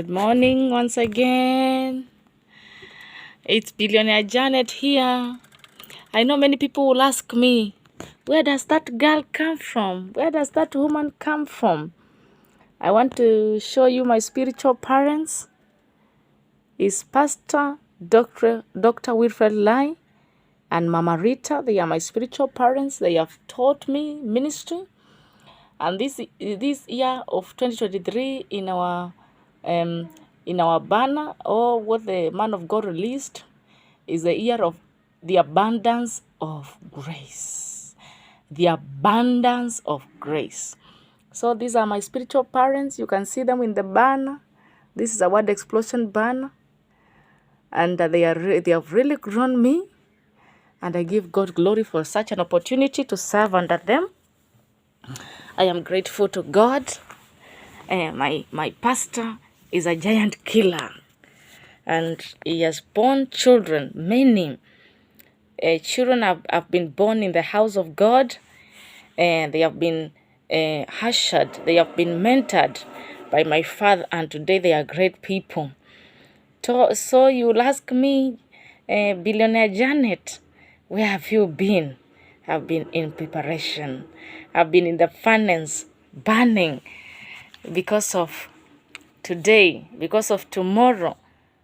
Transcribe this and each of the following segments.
Good morning once again. It's Billionaire Janet here. I know many people will ask me, where does that girl come from? Where does that woman come from? I want to show you my spiritual parents. Is Pastor Dr. Wilfred Lai and Mama Rita. They are my spiritual parents. They have taught me ministry. And this year of 2023 in our banner, or what the man of God released, is the year of the abundance of grace. The abundance of grace. So these are my spiritual parents. You can see them in the banner. This is a word explosion banner. And they have really grown me. And I give God glory for such an opportunity to serve under them. I am grateful to God. My pastor is a giant killer, and he has born children. Many children have been born in the house of God, and they have been ushered, they have been mentored by my father, and today they are great people. So you'll ask me, Billionaire Janet, where have you been? I've been in preparation. I've been in the furnace, burning, because of today, because of tomorrow,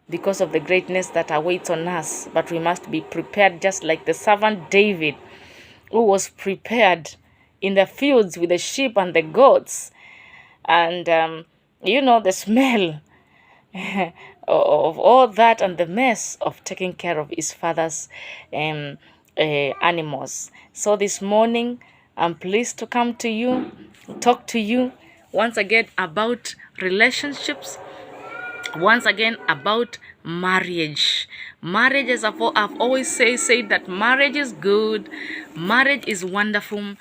because of the greatness that awaits on us. But we must be prepared, just like the servant David, who was prepared in the fields with the sheep and the goats. And the smell of all that, and the mess of taking care of his father's animals. So this morning, I'm pleased to come to you, talk to you once again about relationships, once again about marriage. Marriage, as I've always said that marriage is good, marriage is wonderful,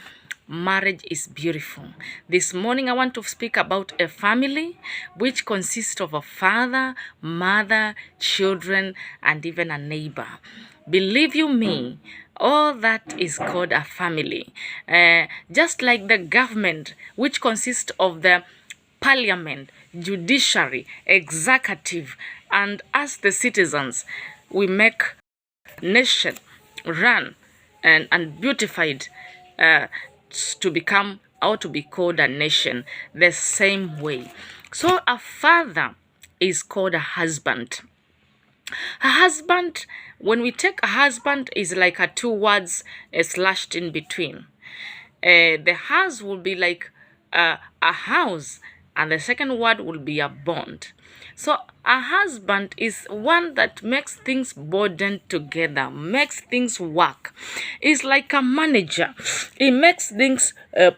marriage is beautiful. This morning I want to speak about a family which consists of a father, mother, children, and even a neighbor. Believe you me, all that is called a family. Just like the government, which consists of the parliament, judiciary, executive, and as the citizens, we make nation run and beautified to become or to be called a nation the same way. So a father is called a husband. A husband, when we take a husband, is like a two words slashed in between. The house will be like a house, and the second word will be a bond. So a husband is one that makes things burden together, makes things work. It's like a manager. He makes things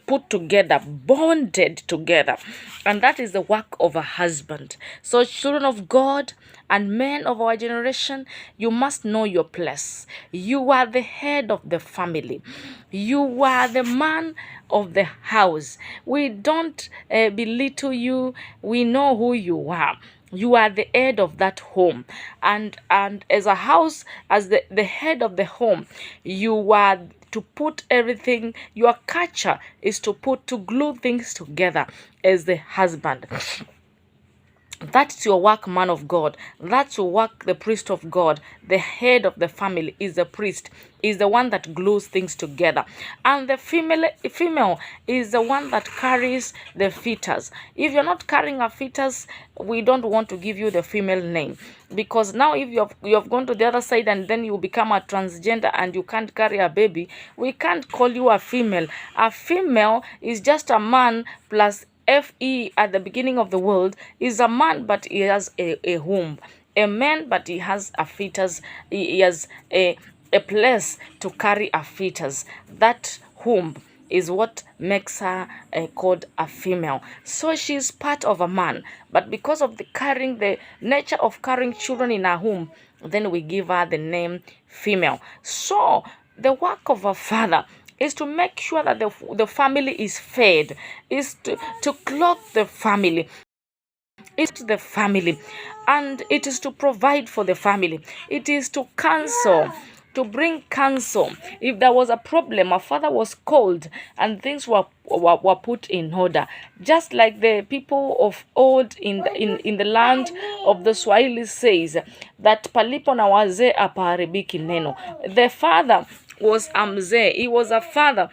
put together, bonded together. And that is the work of a husband. So children of God and men of our generation, you must know your place. You are the head of the family. You are the man of the house. We don't belittle you. We know who you are. You are the head of that home. And as a house, as the head of the home, you are to put everything, your culture is to glue things together as the husband. That's your work, man of God. That's your work, the priest of God. The head of the family is the priest, is the one that glues things together. And the female is the one that carries the fetus. If you're not carrying a fetus, we don't want to give you the female name. Because now if you have gone to the other side and then you become a transgender and you can't carry a baby, we can't call you a female. A female is just a man plus Fe at the beginning of the world is a man, but he has a womb. A man, but he has a fetus. He has a place to carry a fetus. That womb is what makes her called a female. So she's part of a man, but because of the nature of carrying children in her womb, then we give her the name female. So the work of a father is to make sure that the family is fed, is to clothe the family, is to the family, and it is to provide for the family. It is to counsel. to bring counsel. If there was a problem, a father was called and things were put in order. Just like the people of old in the land of the Swahili says that palipo na wazee hapaharibiki neno. The father was mzee. He was a father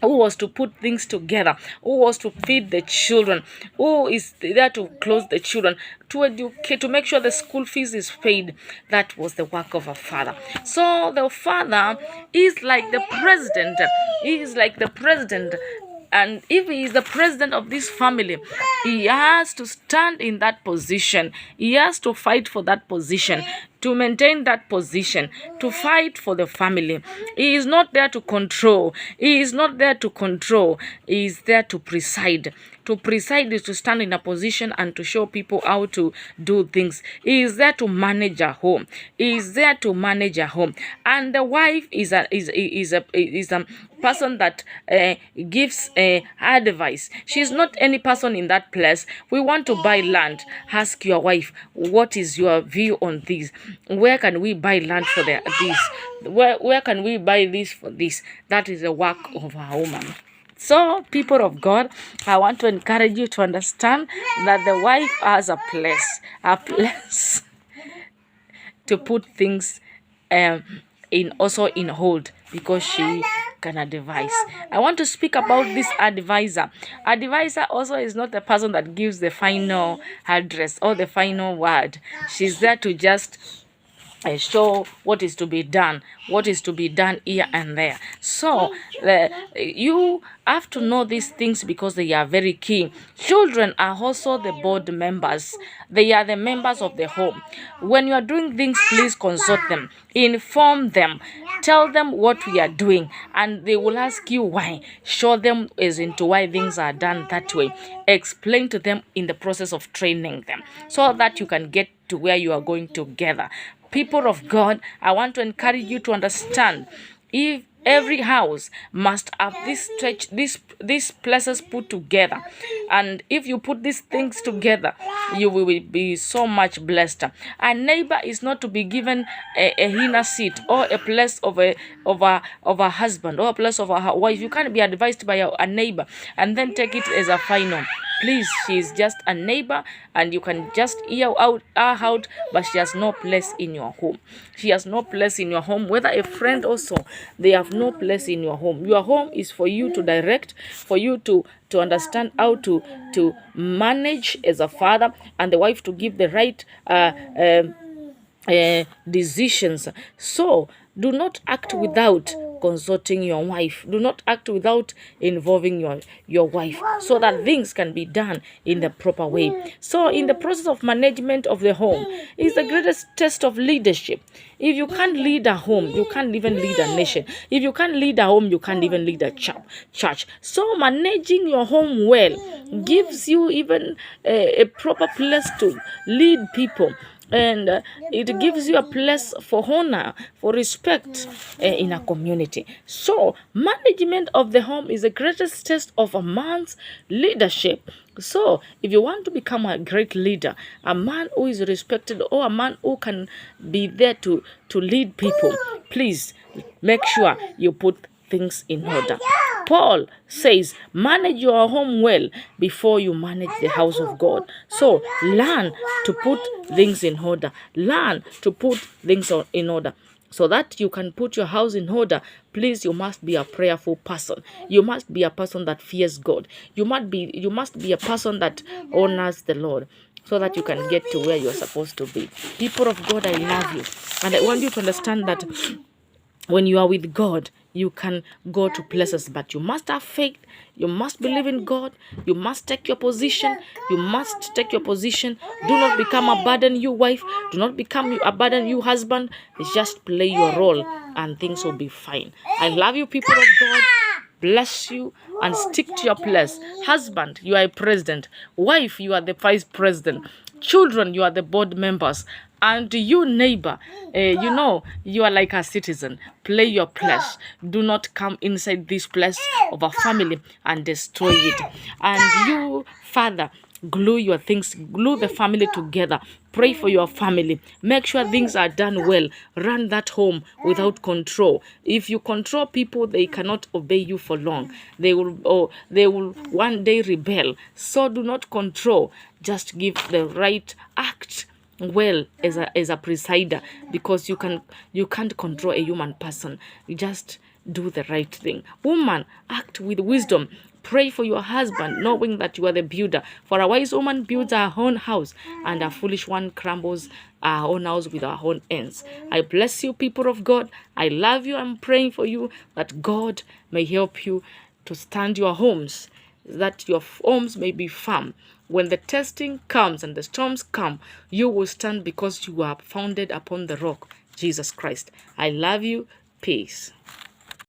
who was to put things together, who was to feed the children, who is there to clothe the children, to educate, to make sure the school fees is paid. That was the work of a father. So the father is like the president. He is like the president. And if he is the president of this family, he has to stand in that position. He has to fight for that position, to maintain that position, to fight for the family. He is not there to control. He is not there to control. He is there to preside. To preside is to stand in a position and to show people how to do things. He is there to manage a home. He is there to manage a home. And the wife is a person that gives advice. She's not any person in that place. We want to buy land. Ask your wife, what is your view on this? Where can we buy land for this? Where can we buy this for this? That is the work of a woman. So, people of God, I want to encourage you to understand that the wife has a place to put things in hold, because she can advise. I want to speak about this advisor. Advisor also is not the person that gives the final address or the final word. She's there to just show what is to be done here and there. So you have to know these things because they are very key. Children are also the board members. They are the members of the home. When you are doing things, please consult them, inform them, tell them what we are doing, and they will ask you why. Show them as into why things are done that way. Explain to them in the process of training them, so that you can get to where you are going together. People of God, I want to encourage you to understand, if every house must have these places put together, and if you put these things together, you will be so much blessed. A neighbor is not to be given a inner seat or a place of a husband or a place of a wife. You can't be advised by a neighbor and then take it as a final. Please, she is just a neighbor, and you can just hear her out, but she has no place in your home. She has no place in your home. Whether a friend also, they have no place in your home. Your home is for you to direct, for you to understand how to manage as a father, and the wife to give the right decisions. So do not act without consulting your wife. Do not act without involving your wife, so that things can be done in the proper way. So in the process of management of the home is the greatest test of leadership. If you can't lead a home, you can't even lead a nation. If you can't lead a home, you can't even lead a church. So managing your home well gives you even a proper place to lead people. And it gives you a place for honor, for respect in a community. So management of the home is the greatest test of a man's leadership. So if you want to become a great leader, a man who is respected, or a man who can be there to lead people, please make sure you put things in order. Paul says, manage your home well before you manage the house of God. So learn to put things in order. Learn to put things in order, so that you can put your house in order. Please, you must be a prayerful person. You must be a person that fears God. You must be a person that honors the Lord, so that you can get to where you are supposed to be. People of God, I love you, and I want you to understand that when you are with God, you can go to places, but you must have faith. You must believe in God. You must take your position. You must take your position. Do not become a burden, you wife. Do not become a burden, you husband. Just play your role, and things will be fine. I love you, people of God. Bless you, and stick to your place. Husband, you are a president. Wife, you are the vice president. Children, you are the board members. And you, neighbor, you are like a citizen. Play your place. Do not come inside this place of a family and destroy it. And you, father, glue your things, glue the family together. Pray for your family. Make sure things are done well. Run that home without control. If you control people, they cannot obey you for long. They will one day rebel. So do not control. Just give the right act well as a presider, because you can't control a human person. You just do the right thing. Woman, act with wisdom. Pray for your husband, knowing that you are the builder. For a wise woman builds her own house, and a foolish one crumbles our own house with our own hands. I bless you, people of God. I love you. I'm praying for you that God may help you to stand your homes, that your homes may be firm. When the testing comes and the storms come, you will stand because you are founded upon the rock, Jesus Christ. I love you. Peace.